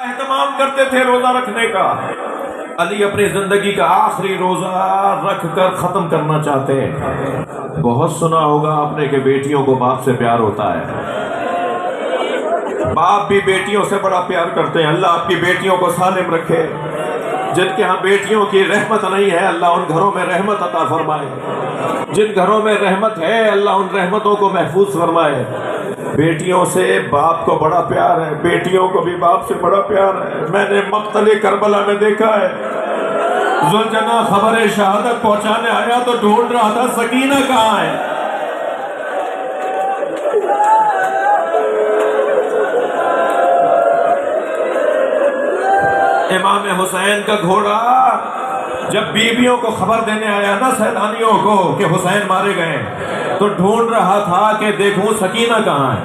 اہتمام کرتے تھے روزہ رکھنے کا۔ علی اپنی زندگی کا آخری روزہ رکھ کر ختم کرنا چاہتے ہیں۔ بہت سنا ہوگا آپ نے کہ بیٹیوں کو باپ سے پیار ہوتا ہے، باپ بھی بیٹیوں سے بڑا پیار کرتے ہیں۔ اللہ آپ کی بیٹیوں کو سالم رکھے، جن کے ہاں بیٹیوں کی رحمت نہیں ہے اللہ ان گھروں میں رحمت عطا فرمائے، جن گھروں میں رحمت ہے اللہ ان رحمتوں کو محفوظ فرمائے۔ بیٹیوں سے باپ کو بڑا پیار ہے، بیٹیوں کو بھی باپ سے بڑا پیار ہے۔ میں نے مقتل کربلا میں دیکھا ہے، ذوالجناح خبر شہادت پہنچانے آیا تو ڈھونڈ رہا تھا سکینہ کہاں ہے۔ امام حسین کا گھوڑا جب بیویوں کو خبر دینے آیا نا سیدانیوں کو کہ حسین مارے گئے، تو ڈھونڈ رہا تھا کہ دیکھوں سکینہ کہاں ہے۔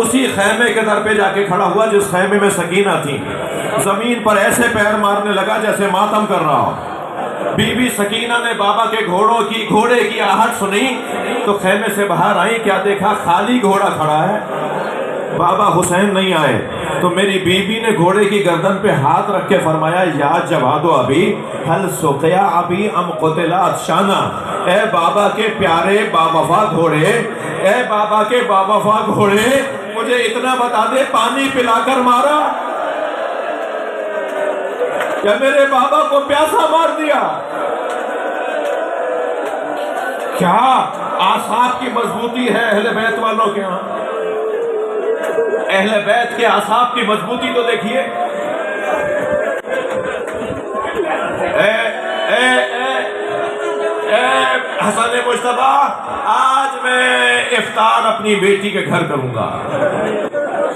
اسی خیمے کے در پہ جا کے کھڑا ہوا جس خیمے میں سکینہ تھی، زمین پر ایسے پیر مارنے لگا جیسے ماتم کر رہا ہو۔ بی بی سکینہ نے بابا کے گھوڑے کی آہٹ سنی تو خیمے سے باہر آئی، کیا دیکھا خالی گھوڑا کھڑا ہے، بابا حسین نہیں آئے۔ تو میری بیوی نے گھوڑے کی گردن پہ ہاتھ رکھ کے فرمایا یا جواد ابی حل سقیا ابی ام قتل عطشانا، اے بابا کے پیارے باوفا گھوڑے، اے بابا کے باوفا گھوڑے، مجھے اتنا بتا دے پانی پلا کر مارا یا میرے بابا کو پیاسا مار دیا؟ کیا اعصاب کی مضبوطی ہے اہل بیت والوں کے ہاں؟ اہل بیت کے اعصاب کی مضبوطی تو دیکھیے۔ حسن مجتبیٰ، آج میں افطار اپنی بیٹی کے گھر کروں گا،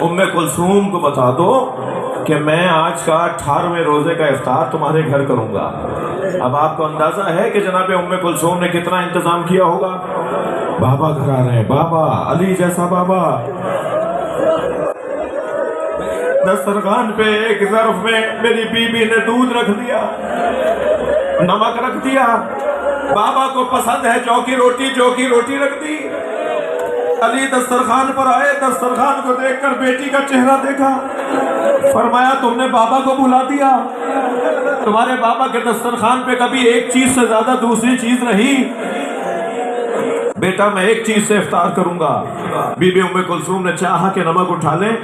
ام کلثوم کو بتا دو کہ میں آج کا 18ویں روزے کا افطار تمہارے گھر کروں گا۔ اب آپ کو اندازہ ہے کہ جناب ام کلثوم نے کتنا انتظام کیا ہوگا؟ بابا گھر آ رہے ہیں، بابا علی جیسا بابا۔ دسترخوان پہ ایک ظرف میں میری بیوی نے دودھ رکھ دیا، نمک رکھ دیا، بابا کو پسند ہے جو کی روٹی رکھ دی۔ علی دسترخوان پر آئے، دسترخوان کو دیکھ کر بیٹی کا چہرہ دیکھا، فرمایا تم نے بابا کو بلا دیا، تمہارے بابا کے دسترخوان پہ کبھی ایک چیز سے زیادہ دوسری چیز رہی؟ بیٹا میں ایک چیز سے افطار کروں گا۔ بی بی ام کلثوم نے چاہا کہ نمک اٹھا لیں،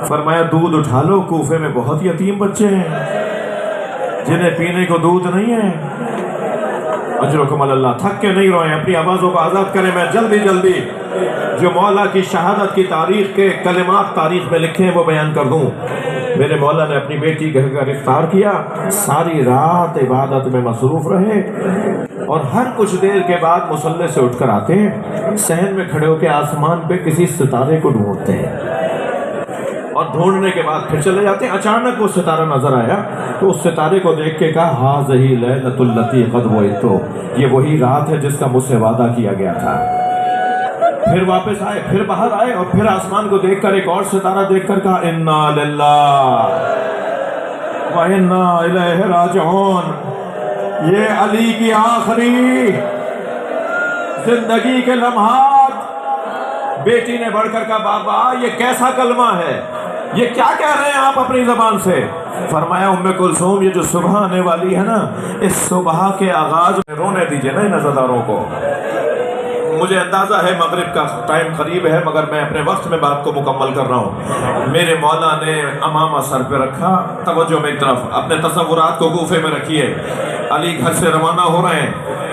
فرمایا دودھ اٹھا لو، کوفے میں بہت یتیم بچے ہیں جنہیں پینے کو دودھ نہیں ہے۔ اجرکم اللہ، تھک کے نہیں روئیں، اپنی آوازوں کو آزاد کریں۔ میں جلدی جو مولا کی شہادت کی تاریخ کے کلمات تاریخ میں لکھے ہیں وہ بیان کر دوں۔ میرے مولا نے اپنی بیٹی کے گھر افطار کیا، ساری رات عبادت میں مصروف رہے، اور ہر کچھ دیر کے بعد مصلی سے اٹھ کر آتے ہیں، صحن میں کھڑے ہو کے آسمان پہ کسی ستارے کو ڈھونڈتے ہیں، اور ڈھونڈنے کے بعد پھر چلے جاتے ہیں۔ اچانک وہ ستارہ نظر آیا تو اس ستارے کو دیکھ کے کہا ہاذہی لیلۃ التی قد وعدت، یہ وہی رات ہے جس کا مجھ سے وعدہ کیا گیا تھا۔ پھر واپس آئے، پھر باہر آئے، اور پھر آسمان کو دیکھ کر ایک اور ستارہ دیکھ کر کہا انا للہ و انا الیہ راجعون، یہ علی کی آخری زندگی کے لمحات۔ بیٹی نے بڑھ کر کہا بابا یہ کیسا کلمہ ہے، یہ کیا کہہ رہے ہیں آپ اپنی زبان سے؟ فرمایا ام کلثوم یہ جو صبح آنے والی ہے نا، اس صبح کے آغاز میں رونے دیجئے نا ان عزاداروں کو۔ مجھے اندازہ ہے مغرب کا ٹائم قریب ہے، مگر میں اپنے وقت میں بات کو مکمل کر رہا ہوں۔ میرے مولا نے امامہ سر پہ رکھا، توجہ میری طرف، اپنے تصورات کو کوفے میں رکھیے۔ علی گھر سے روانہ ہو رہے ہیں،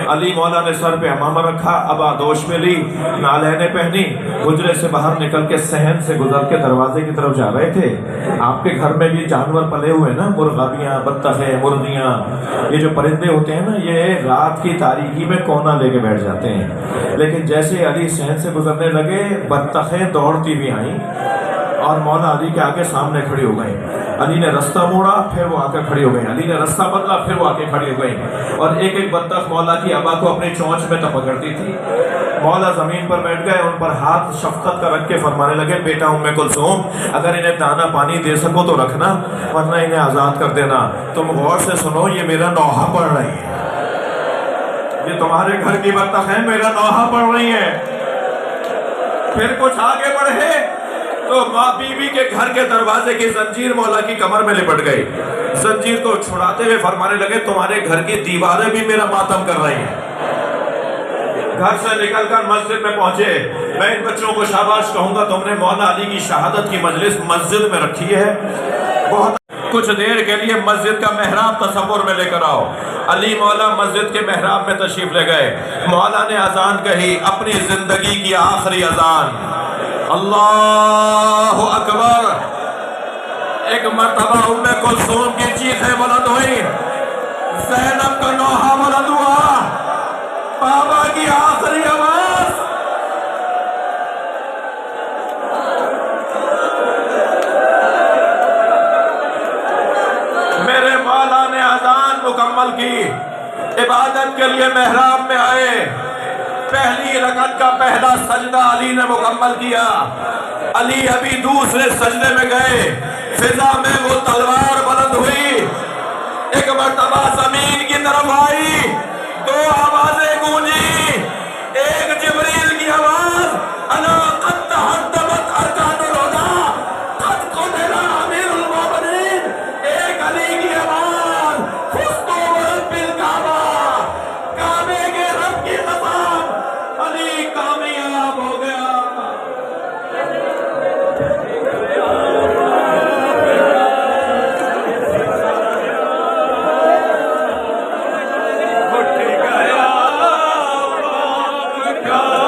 علی مولا نے سر پہ امامہ رکھا، ابادوش میں لی، نالینیں پہنی، حجرے سے باہر نکل کے صحن سے گزر کے دروازے کی طرف جا رہے تھے۔ آپ کے گھر میں بھی جانور پلے ہوئے نا، مرغابیاں، بطخیں، مرغیاں، یہ جو پرندے ہوتے ہیں نا، یہ رات کی تاریکی میں کونا لے کے بیٹھ جاتے ہیں۔ لیکن جیسے علی صحن سے گزرنے لگے، بطخیں دوڑتی بھی آئیں اور مولا علی کے آگے سامنے کھڑی ہو گئیں۔ علی نے رستہ موڑا، پھر وہ آ کر کھڑی ہو گئی، علی نے رستہ بدلا، پھر وہ آ کے کھڑی ہو گئی، اور ایک ایک بطخ مولا کی ابا کو اپنی چونچ میں پکڑتی تھی۔ مولا زمین پر بیٹھ گئے، ان پر ہاتھ شفقت کا رکھ کے فرمانے لگے بیٹا ام کلثوم اگر انہیں دانا پانی دے سکو تو رکھنا، ورنہ انہیں آزاد کر دینا۔ تم غور سے سنو، یہ میرا نوحہ پڑھ رہی ہے، یہ تمہارے گھر کی بطخ ہے، میرا نوحہ پڑھ رہی ہے۔ پھر کچھ آگے بڑھے، تو ماں بیوی کے گھر کے دروازے کی زنجیر مولا کی کمر میں لپٹ گئی. زنجیر کو چھڑاتے ہوئے فرمانے لگے تمہارے گھر کی دیواریں بھی میرا ماتم کر رہی ہیں. گھر سے نکل کر مسجد میں پہنچے. میں ان بچوں کو شاباش کہوں گا, تم نے مولا علی کی شہادت کی مجلس مسجد میں رکھی ہے. بہت کچھ دیر کے لیے مسجد کا محراب تصور میں لے کر آؤ. علی مولا مسجد کے محراب میں تشریف لے گئے. مولا نے اذان کہی, اپنی زندگی کی آخری اذان, اللہ اکبر. ایک مرتبہ ام کلثوم کی چیخیں بلند ہوئی, زینب کا نوحہ بلند ہوا, بابا کی آخری آواز. میرے مولا نے اذان مکمل کی, عبادت کے لیے محراب میں آئے. پہلی رکعت کا پہلا سجدہ علی نے مکمل کیا. علی ابھی دوسرے سجدے میں گئے, فضا میں وہ تلوار بلند ہوئی. ایک مرتبہ زمین کی طرف آئی, دو آوازیں گونجی. ایک جبریل کی آواز, انا قد تحطمت ارکان الہدی قد قتل امیر المومنین. ایک علی کی آواز, فزت برب الکعبہ, کعبے کے رب کی قسم, علی کامیاب ہو گیا. God.